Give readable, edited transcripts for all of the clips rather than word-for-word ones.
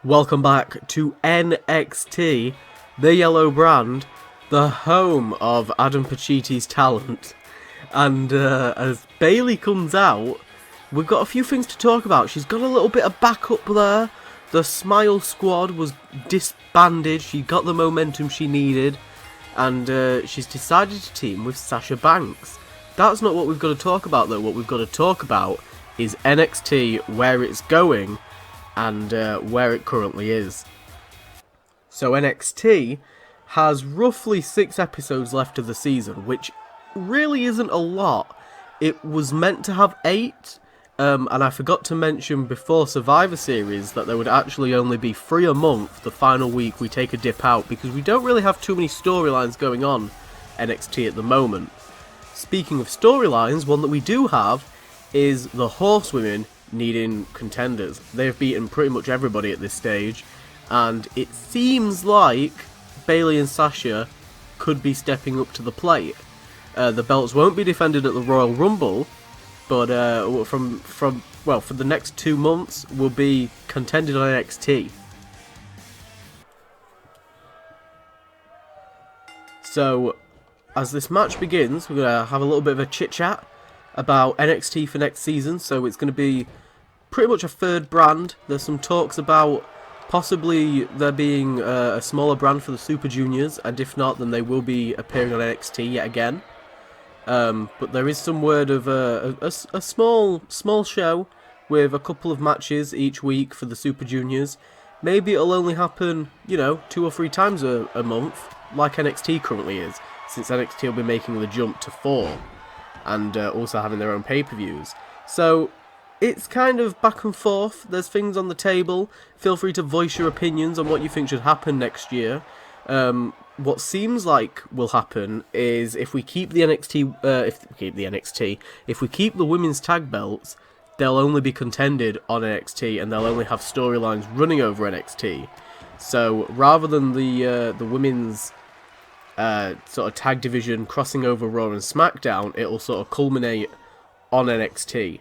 Welcome back to NXT, the yellow brand, the home of Adam Pachiti's talent. And as Bayley comes out, we've got a few things to talk about. She's got a little bit of backup there. The Smile Squad was disbanded. She got the momentum she needed. And she's decided to team with Sasha Banks. That's not what we've got to talk about, though. What we've got to talk about is NXT, where it's going, and where it currently is. So NXT has roughly 6 episodes left of the season, which really isn't a lot. It was meant to have 8, and I forgot to mention before Survivor Series that there would actually only be 3 a month. The final week we take a dip out because we don't really have too many storylines going on NXT at the moment. Speaking of storylines, one that we do have is the Horsewomen needing contenders. They've beaten pretty much everybody at this stage, and it seems like Bayley and Sasha could be stepping up to the plate. The belts won't be defended at the Royal Rumble, but for the next 2 months will be contended on NXT. So, as this match begins, we're going to have a little bit of a chit-chat about NXT for next season. So it's going to be pretty much a third brand. There's some talks about possibly there being a smaller brand for the Super Juniors, and if not, then they will be appearing on NXT yet again. But there is some word of a small show with a couple of matches each week for the Super Juniors. Maybe it'll only happen, 2 or 3 times a month, like NXT currently is, since NXT will be making the jump to 4, and also having their own pay-per-views. So it's kind of back and forth. There's things on the table. Feel free to voice your opinions on what you think should happen next year. What seems like will happen is if we keep the if we keep the women's tag belts, they'll only be contended on NXT, and they'll only have storylines running over NXT. So rather than the women's sort of tag division crossing over Raw and SmackDown, it'll sort of culminate on NXT.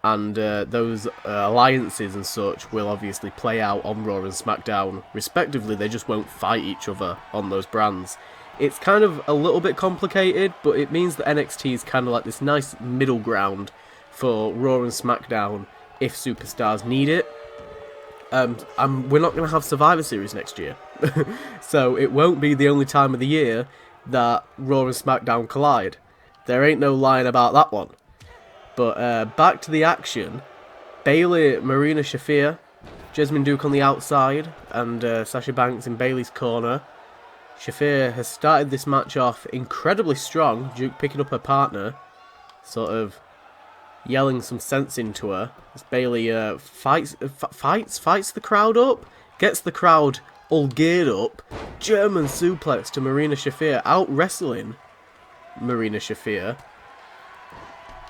And those alliances and such will obviously play out on Raw and SmackDown respectively. They just won't fight each other on those brands. It's kind of a little bit complicated, but it means that NXT is kind of like this nice middle ground for Raw and SmackDown if superstars need it. We're not going to have Survivor Series next year. So it won't be the only time of the year that Raw and SmackDown collide. There ain't no lying about that one. But back to the action. Bayley, Marina, Sofia, Jessamine Duke on the outside, and Sasha Banks in Bayley's corner. Sofia has started this match off incredibly strong. Duke picking up her partner, sort of yelling some sense into her. As Bayley fights the crowd up, gets the crowd all geared up. German suplex to Marina Sofia, out wrestling Marina Sofia.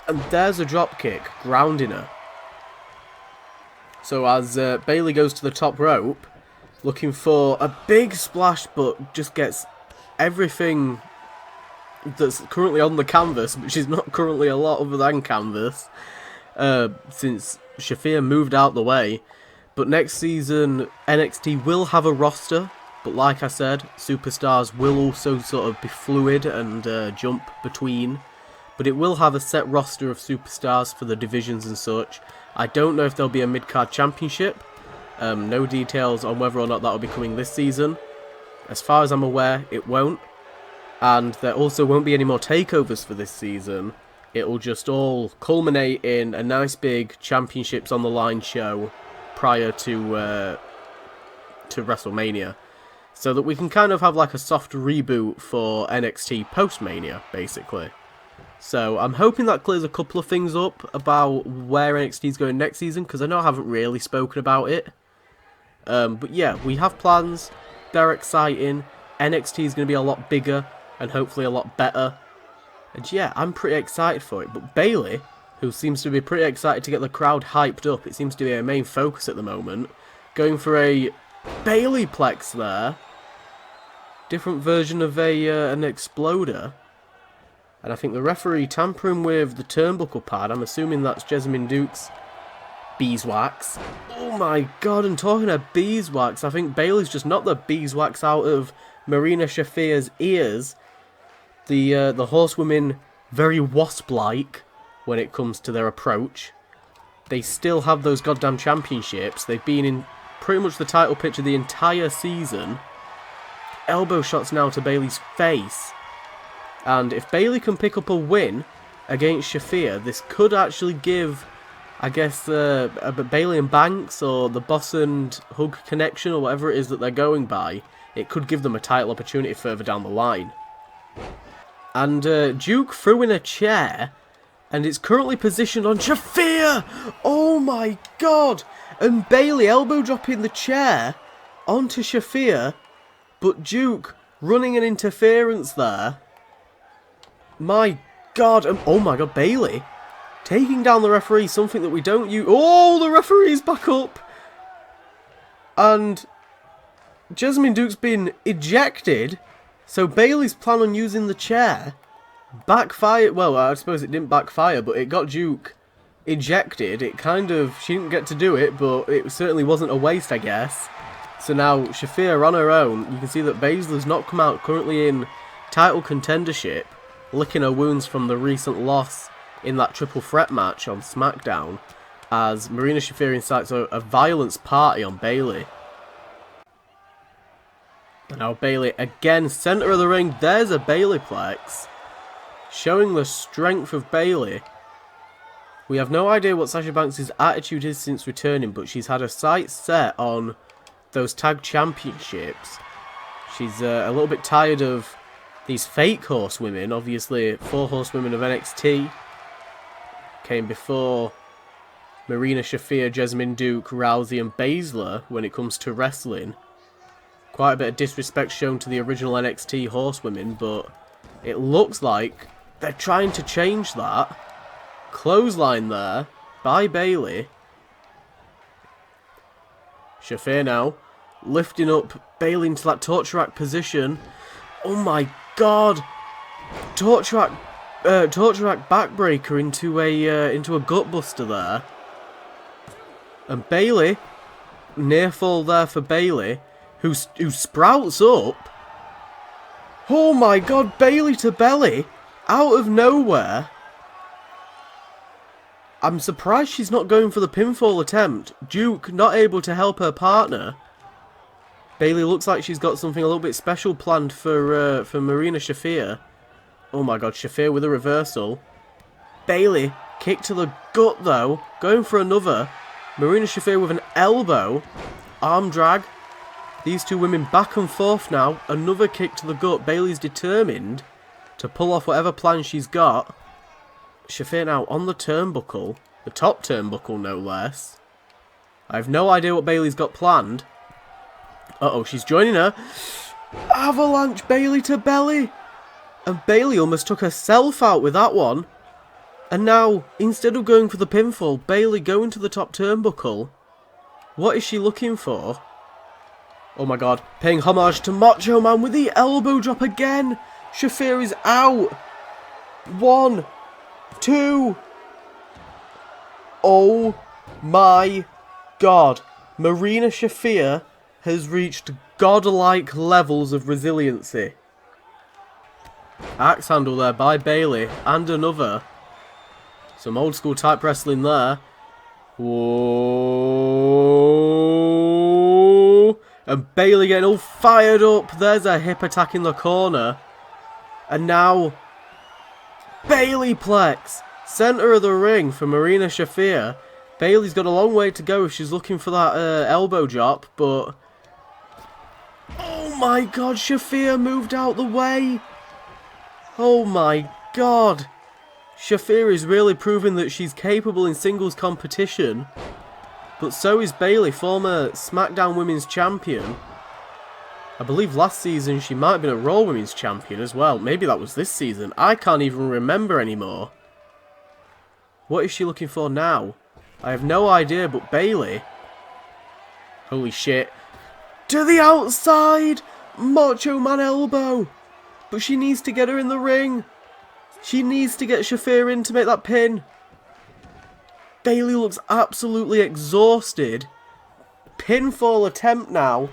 And there's a dropkick, grounding her. So as Bayley goes to the top rope, looking for a big splash, but just gets everything that's currently on the canvas, which is not currently a lot other than canvas, since Sofia moved out the way. But next season, NXT will have a roster, but like I said, superstars will also sort of be fluid and jump between. But it will have a set roster of superstars for the divisions and such. I don't know if there'll be a mid-card championship. No details on whether or not that will be coming this season. As far as I'm aware, it won't. And there also won't be any more takeovers for this season. It will just all culminate in a nice big championships on the line show prior to WrestleMania. So that we can kind of have like a soft reboot for NXT post-Mania, basically. So I'm hoping that clears a couple of things up about where NXT is going next season, because I know I haven't really spoken about it. But yeah, we have plans. They're exciting. NXT is going to be a lot bigger and hopefully a lot better. And yeah, I'm pretty excited for it. But Bayley, who seems to be pretty excited to get the crowd hyped up, it seems to be her main focus at the moment, going for a Bayleyplex there. Different version of an exploder. And I think the referee tampering with the turnbuckle pad. I'm assuming that's Jessamine Duke's beeswax. Oh my god, and talking of beeswax, I think Bayley's just knocked the beeswax out of Marina Shafia's ears. The horsewomen, very wasp-like when it comes to their approach. They still have those goddamn championships. They've been in pretty much the title picture the entire season. Elbow shots now to Bayley's face. And if Bayley can pick up a win against Sofia, this could actually give, I guess, Bayley and Banks, or the Boss and Hug connection, or whatever it is that they're going by, it could give them a title opportunity further down the line. And Duke threw in a chair, and it's currently positioned on Sofia! Oh my god! And Bayley elbow dropping the chair onto Sofia, but Duke running an interference there. My god, oh my god, Bayley taking down the referee, something that we don't use. Oh, the referee's back up! And Jessamine Duke's been ejected, so Bayley's plan on using the chair backfired. Well, I suppose it didn't backfire, but it got Duke ejected. It kind of, she didn't get to do it, but it certainly wasn't a waste, I guess. So now Sofia on her own. You can see that Baszler's not come out, currently in title contendership, licking her wounds from the recent loss in that triple threat match on SmackDown, as Marina Shafir incites a violence party on Bayley. And now Bayley again, centre of the ring. There's a Bayleyplex, showing the strength of Bayley. We have no idea what Sasha Banks' attitude is since returning, but she's had her sights set on those tag championships. She's a little bit tired of these fake horsewomen. Obviously, 4 horsewomen of NXT came before Marina Shafir, Jessamine Duke, Rousey and Baszler when it comes to wrestling. Quite a bit of disrespect shown to the original NXT horsewomen, but it looks like they're trying to change that. Clothesline there by Bayley. Shafir now lifting up Bayley into that torture rack position. Oh my god! Torture rack backbreaker into a gutbuster there. And Bayley, near fall there for Bayley, who sprouts up. Oh my god, Bayley to belly out of nowhere. I'm surprised she's not going for the pinfall attempt. Duke not able to help her partner. Bayley looks like she's got something a little bit special planned for Marina Shafir. Oh my god, Shafir with a reversal. Bayley kick to the gut though, going for another. Marina Shafir with an elbow, arm drag. These two women back and forth now. Another kick to the gut. Bayley's determined to pull off whatever plan she's got. Shafir now on the turnbuckle. The top turnbuckle, no less. I have no idea what Bayley's got planned. Uh-oh, she's joining her. Avalanche Bayley to belly. And Bayley almost took herself out with that one. And now, instead of going for the pinfall, Bayley going to the top turnbuckle. What is she looking for? Oh my god, paying homage to Macho Man with the elbow drop again. Shafir is out. 1, 2. Oh my god. Marina Shafir has reached godlike levels of resiliency. Axe handle there by Bayley, and another. Some old school type wrestling there. Whoa. And Bayley getting all fired up. There's a hip attack in the corner. And now Bayleyplex, centre of the ring for Marina Shafir. Bayley's got a long way to go if she's looking for that elbow drop, but oh my god, Shafir moved out the way. Oh my god. Shafir is really proving that she's capable in singles competition. But so is Bayley, former SmackDown Women's Champion. I believe last season she might have been a Raw Women's Champion as well. Maybe that was this season. I can't even remember anymore. What is she looking for now? I have no idea, but Bayley. Holy shit. To the outside! Macho Man elbow! But she needs to get her in the ring. She needs to get Shafir in to make that pin. Bayley looks absolutely exhausted. Pinfall attempt now.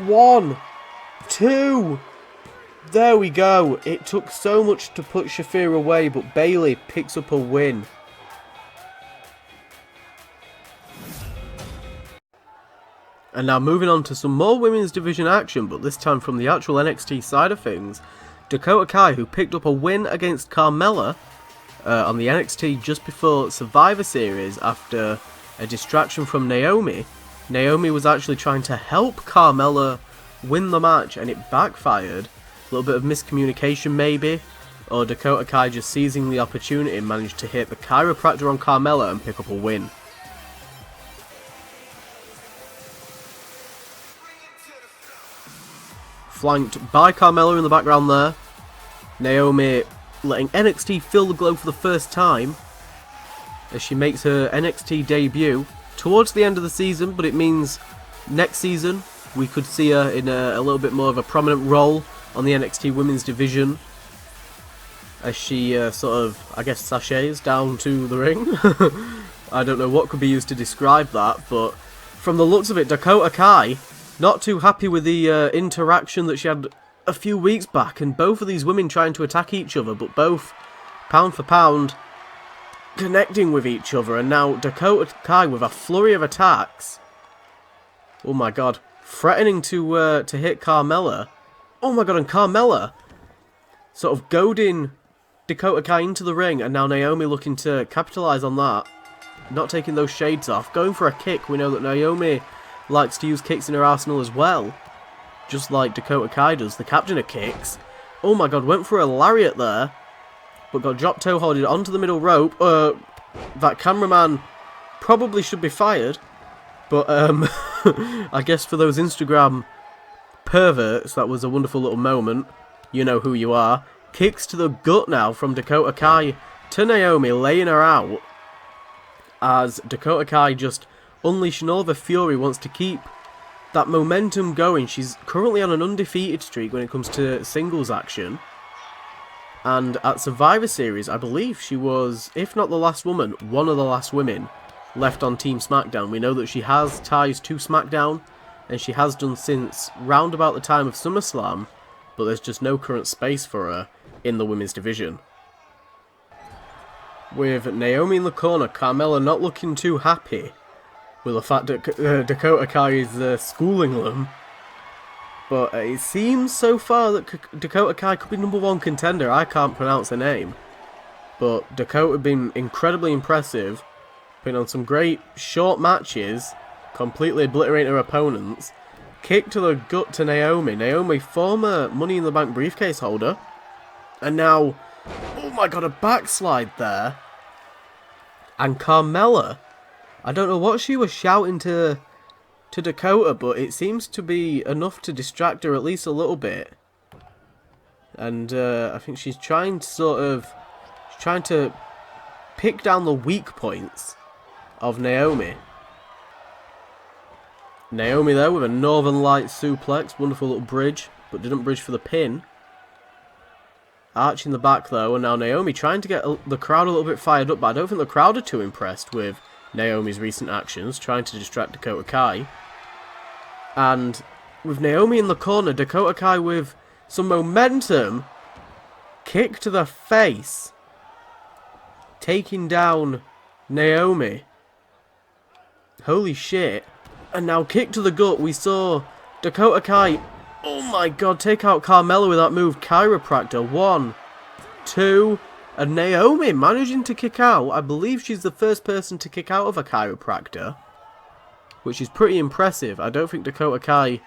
1, 2. There we go. It took so much to put Sofia away, but Bayley picks up a win. And now moving on to some more women's division action, but this time from the actual NXT side of things. Dakota Kai, who picked up a win against Carmella on the NXT just before Survivor Series after a distraction from Naomi. Naomi was actually trying to help Carmella win the match and it backfired. A little bit of miscommunication maybe, or Dakota Kai just seizing the opportunity and managed to hit the chiropractor on Carmella and pick up a win. Flanked by Carmella in the background there. Naomi letting NXT feel the glow for the first time as she makes her NXT debut towards the end of the season, but it means next season we could see her in a little bit more of a prominent role on the NXT women's division as she sort of, I guess, sachets down to the ring. I don't know what could be used to describe that, but from the looks of it, Dakota Kai not too happy with the interaction that she had a few weeks back, and both of these women trying to attack each other, but both, pound for pound, connecting with each other, and now Dakota Kai with a flurry of attacks. Oh my god. Threatening to hit Carmella. Oh my god, and Carmella sort of goading Dakota Kai into the ring, and now Naomi looking to capitalise on that. Not taking those shades off. Going for a kick. We know that Naomi likes to use kicks in her arsenal as well. Just like Dakota Kai does, the captain of kicks. Oh my god, went for a lariat there. But got drop toe holded onto the middle rope. That cameraman probably should be fired. But, I guess for those Instagram perverts, that was a wonderful little moment. You know who you are. Kicks to the gut now from Dakota Kai to Naomi, laying her out. As Dakota Kai just unleashing all the fury, wants to keep that momentum going. She's currently on an undefeated streak when it comes to singles action. And at Survivor Series, I believe she was, if not the last woman, one of the last women left on Team SmackDown. We know that she has ties to SmackDown, and she has done since round about the time of SummerSlam, but there's just no current space for her in the women's division. With Naomi in the corner, Carmella not looking too happy with the fact that Dakota Kai is schooling them. But it seems so far that Dakota Kai could be #1 contender. I can't pronounce her name. But Dakota had been incredibly impressive. Been on some great short matches. Completely obliterating her opponents. Kick to the gut to Naomi. Naomi, former Money in the Bank briefcase holder. And now, oh my god, a backslide there. And Carmella, I don't know what she was shouting to Dakota, but it seems to be enough to distract her at least a little bit. And I think she's trying to pick down the weak points of Naomi. Naomi there with a Northern Light suplex, wonderful little bridge, but didn't bridge for the pin. Arch in the back though, and now Naomi trying to get the crowd a little bit fired up, but I don't think the crowd are too impressed with Naomi's recent actions, trying to distract Dakota Kai. And with Naomi in the corner, Dakota Kai with some momentum, kick to the face, taking down Naomi. Holy shit. And now kick to the gut. We saw Dakota Kai, oh my god, take out Carmella with that move. Chiropractor. 1, 2, and Naomi managing to kick out. I believe she's the first person to kick out of a chiropractor, which is pretty impressive. I don't think Dakota Kai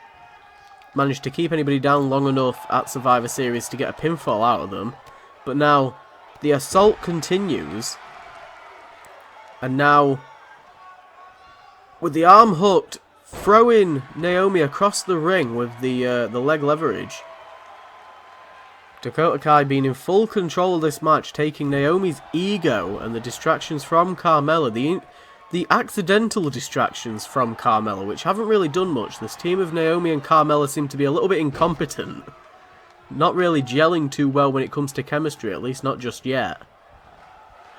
managed to keep anybody down long enough at Survivor Series to get a pinfall out of them. But now the assault continues. And now, with the arm hooked, throwing Naomi across the ring with the leg leverage. Dakota Kai being in full control of this match, taking Naomi's ego and the distractions from Carmella, the accidental distractions from Carmella, which haven't really done much. This team of Naomi and Carmella seem to be a little bit incompetent. Not really gelling too well when it comes to chemistry, at least not just yet.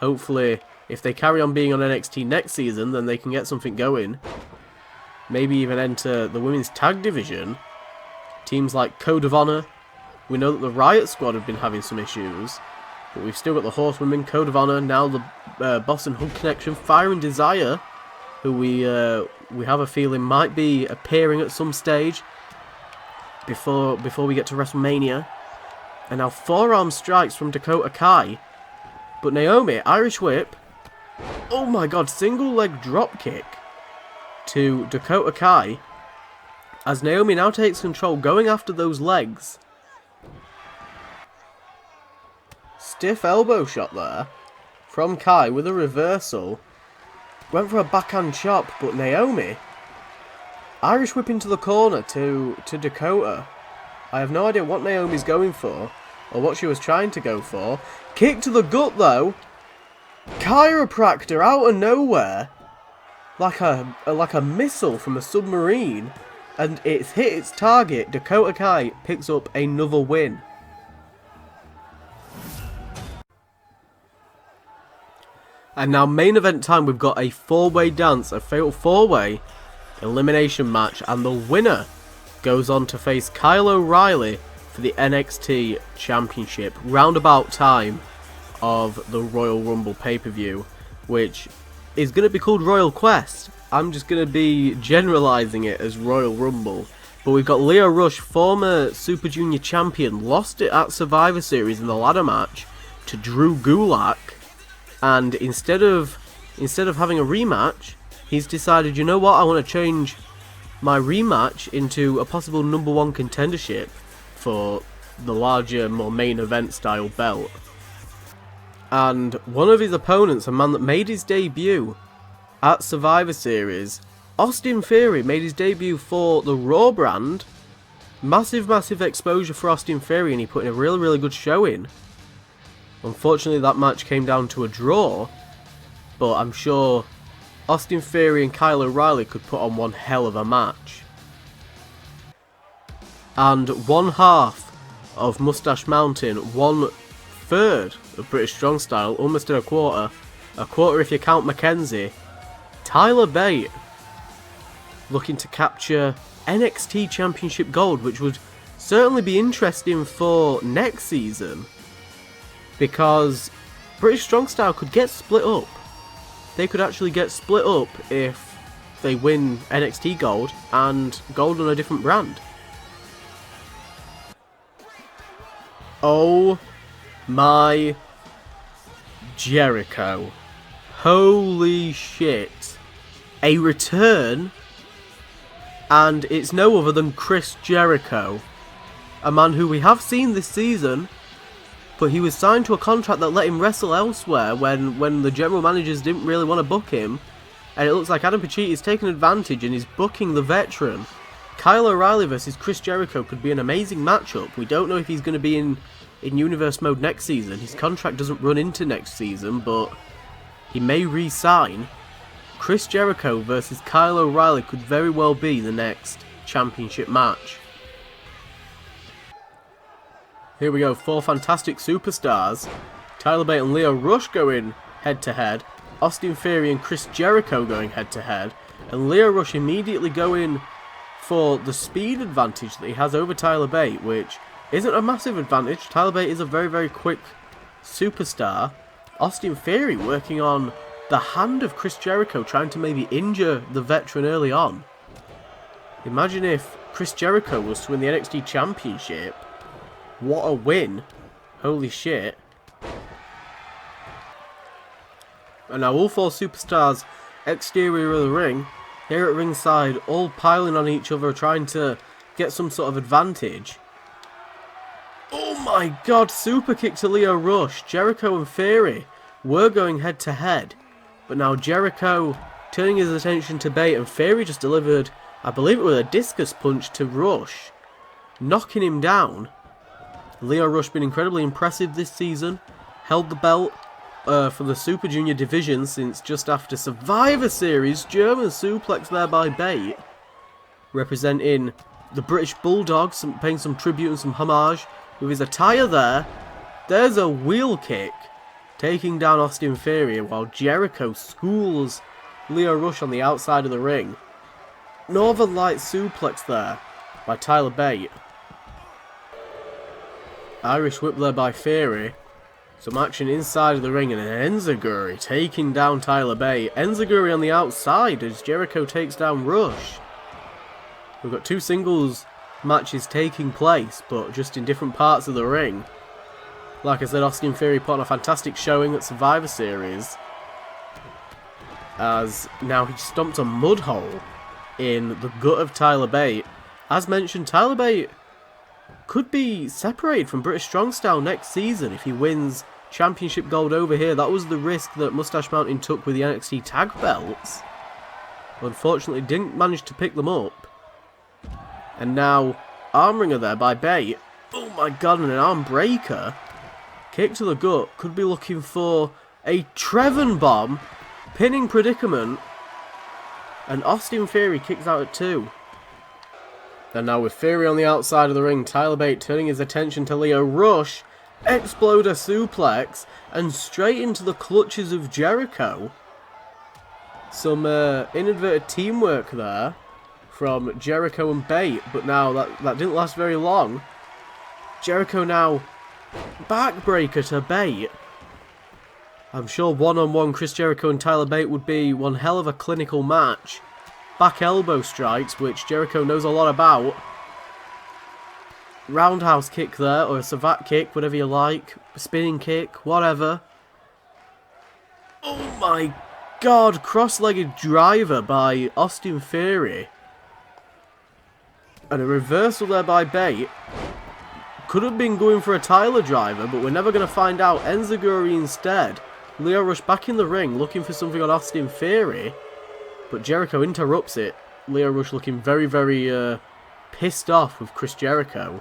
Hopefully If they carry on being on NXT next season, then they can get something going. Maybe even enter the women's tag division. Teams like Code of Honor. We know that the Riot Squad have been having some issues. But we've still got the Horsewomen, Code of Honor, now the Boss and Hood Connection, Fire and Desire, who we have a feeling might be appearing at some stage before we get to WrestleMania. And now forearm strikes from Dakota Kai. But Naomi, Irish Whip. Oh my god, single leg drop kick to Dakota Kai. As Naomi now takes control, going after those legs. Stiff elbow shot there from Kai with a reversal. Went for a backhand chop, but Naomi. Irish whip into the corner to Dakota. I have no idea what Naomi's going for, or what she was trying to go for. Kick to the gut though. Chiropractor out of nowhere. Like a missile from a submarine. And it's hit its target. Dakota Kai picks up another win. And now main event time, we've got a four-way dance, a fatal four-way elimination match, and the winner goes on to face Kyle O'Reilly for the NXT Championship, roundabout time of the Royal Rumble pay-per-view, which is going to be called Royal Quest. I'm just going to be generalising it as Royal Rumble. But we've got Lio Rush, former Super Junior champion, lost it at Survivor Series in the ladder match to Drew Gulak. And instead of having a rematch, he's decided, you know what, I want to change my rematch into a possible #1 contendership for the larger, more main event style belt. And one of his opponents, a man that made his debut at Survivor Series, Austin Theory, made his debut for the Raw brand. Massive exposure for Austin Theory, and he put in a really good showing. Unfortunately, that match came down to a draw, but I'm sure Austin Theory and Kyle O'Reilly could put on one hell of a match. And one half of Mustache Mountain, 1/3 of British Strong Style, almost in a quarter if you count Mackenzie, Tyler Bate, looking to capture NXT Championship Gold, which would certainly be interesting for next season. Because British Strong Style could get split up. They could actually get split up if they win NXT Gold and Gold on a different brand. Oh my Jericho. Holy shit. A return, and it's no other than Chris Jericho. A man who we have seen this season, but he was signed to a contract that let him wrestle elsewhere when the general managers didn't really want to book him. And it looks like Adam Pacitti taken advantage and is booking the veteran. Kyle O'Reilly versus Chris Jericho could be an amazing matchup. We don't know if he's going to be in universe mode next season. His contract doesn't run into next season, but he may re-sign. Chris Jericho versus Kyle O'Reilly could very well be the next championship match. Here we go, 4 fantastic superstars. Tyler Bate and Lio Rush going head-to-head. Austin Theory and Chris Jericho going head-to-head. And Lio Rush immediately going for the speed advantage that he has over Tyler Bate, which isn't a massive advantage. Tyler Bate is a very quick superstar. Austin Theory working on the hand of Chris Jericho, trying to maybe injure the veteran early on. Imagine if Chris Jericho was to win the NXT Championship. What a win. Holy shit. And now all 4 superstars exterior of the ring, here at ringside, all piling on each other, trying to get some sort of advantage. Oh my god, super kick to Lio Rush. Jericho and Theory were going head to head, but now Jericho turning his attention to Bate, and Theory just delivered, I believe it was a discus punch to Rush, knocking him down. Lio Rush been incredibly impressive this season. Held the belt for the Super Junior division since just after Survivor Series. German suplex there by Bate, representing the British Bulldog, paying some tribute and some homage with his attire there. There's a wheel kick taking down Austin Theory while Jericho schools Lio Rush on the outside of the ring. Northern Light suplex there by Tyler Bate. Irish whip there by Theory. Some action inside of the ring and an Enziguri taking down Tyler Bate. Enziguri on the outside as Jericho takes down Rush. We've got 2 singles matches taking place, but just in different parts of the ring. Like I said, Austin Theory put on a fantastic showing at Survivor Series, as now he stomped a mud hole in the gut of Tyler Bate. As mentioned, Tyler Bate could be separated from British Strong Style next season if he wins championship gold over here. That was the risk that Mustache Mountain took with the NXT tag belts. Unfortunately, didn't manage to pick them up. And now, armringer there by Bate. Oh my god, and an arm breaker. Kick to the gut. Could be looking for a Trevon bomb. Pinning predicament. And Austin Theory kicks out at 2. And now with Theory on the outside of the ring, Tyler Bate turning his attention to Lio Rush. Exploder suplex. And straight into the clutches of Jericho. Some inadvertent teamwork there from Jericho and Bate. But now that didn't last very long. Jericho now backbreaker to Bate. I'm sure one-on-one Chris Jericho and Tyler Bate would be one hell of a clinical match. Back elbow strikes, which Jericho knows a lot about. Roundhouse kick there, or a savate kick, whatever you like. Spinning kick, whatever. Oh my god, cross-legged driver by Austin Theory. And a reversal there by Bate. Could have been going for a Tyler driver, but we're never going to find out. Enziguri instead. Lio Rush back in the ring, looking for something on Austin Theory. But Jericho interrupts it. Lio Rush looking very, very pissed off with Chris Jericho.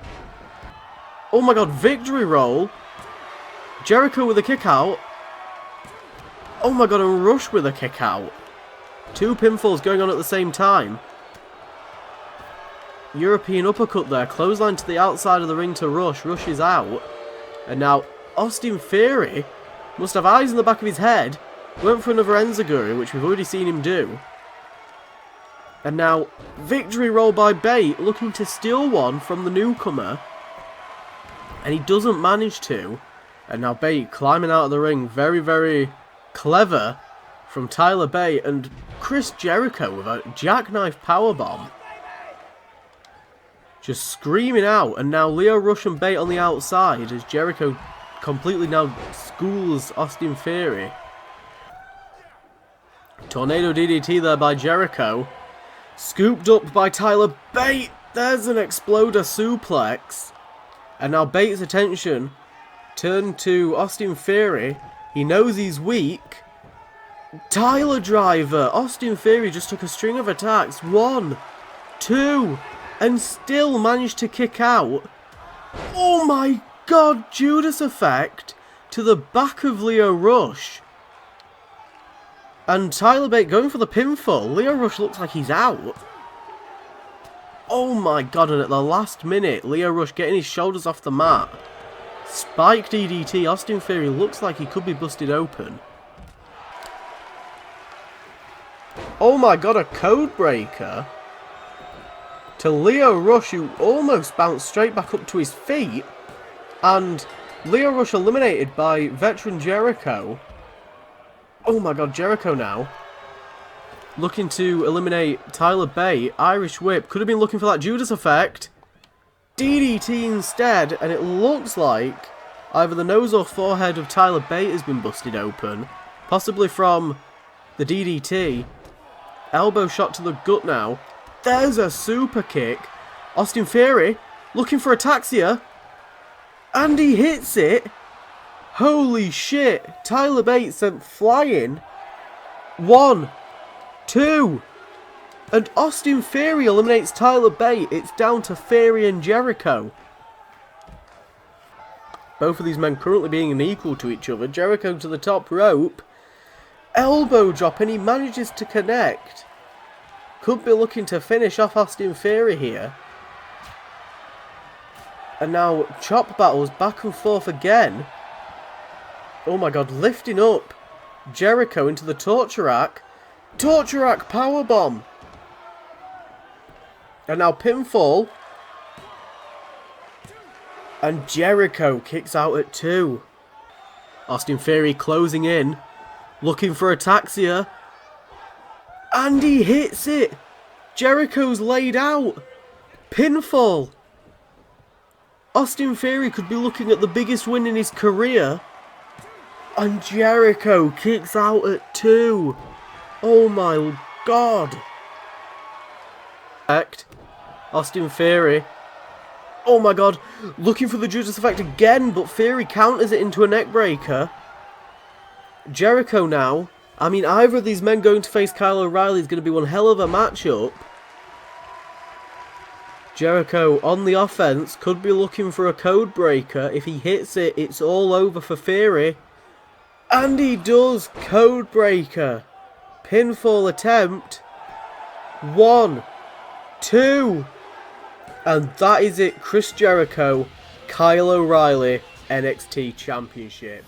Oh my god, victory roll. Jericho with a kick out. Oh my god, and Rush with a kick out. 2 pinfalls going on at the same time. European uppercut there. Clothesline to the outside of the ring to Rush. Rush is out. And now Austin Theory must have eyes in the back of his head. Went for another Enziguri, which we've already seen him do. And now victory roll by Bate, looking to steal one from the newcomer. And he doesn't manage to. And now Bate climbing out of the ring. Very, very clever from Tyler Bate. And Chris Jericho with a jackknife powerbomb. Just screaming out. And now Lio Rush and Bate on the outside as Jericho completely now schools Austin Theory. Tornado DDT there by Jericho. Scooped up by Tyler Bate. There's an exploder suplex. And now Bate's attention turned to Austin Theory. He knows he's weak. Tyler driver. Austin Theory just took a string of attacks. 1, 2, and still managed to kick out. Oh my god, Judas effect to the back of Lio Rush. And Tyler Bate going for the pinfall. Lio Rush looks like he's out. Oh my god, and at the last minute, Lio Rush getting his shoulders off the mat. Spike DDT. Austin Theory looks like he could be busted open. Oh my god, a code breaker to Lio Rush, who almost bounced straight back up to his feet. And Lio Rush eliminated by veteran Jericho. Oh my god, Jericho now looking to eliminate Tyler Bate. Irish whip. Could have been looking for that Judas effect. DDT instead, and it looks like either the nose or forehead of Tyler Bate has been busted open. Possibly from the DDT. Elbow shot to the gut now. There's a super kick. Austin Theory looking for Ataxia. And he hits it. Holy shit. Tyler Bate sent flying. 1, 2. And Austin Theory eliminates Tyler Bate. It's down to Theory and Jericho. Both of these men currently being unequal to each other. Jericho to the top rope. Elbow drop, and he manages to connect. Could be looking to finish off Austin Theory here. And now chop battles back and forth again. Oh my god, lifting up Jericho into the torture rack. Torture rack powerbomb. And now pinfall. And Jericho kicks out at 2. Austin Theory closing in. Looking for ataxia. And he hits it. Jericho's laid out. Pinfall. Austin Theory could be looking at the biggest win in his career. And Jericho kicks out at 2. Oh my god. Austin Theory. Oh my god. Looking for the Judas effect again, but Theory counters it into a neckbreaker. Jericho now. I mean, either of these men going to face Kyle O'Reilly is going to be one hell of a matchup. Jericho on the offense, could be looking for a code breaker. If he hits it, it's all over for Theory. And he does. Code breaker. Pinfall attempt. 1, 2. And that is it. Chris Jericho, Kyle O'Reilly, NXT Championship.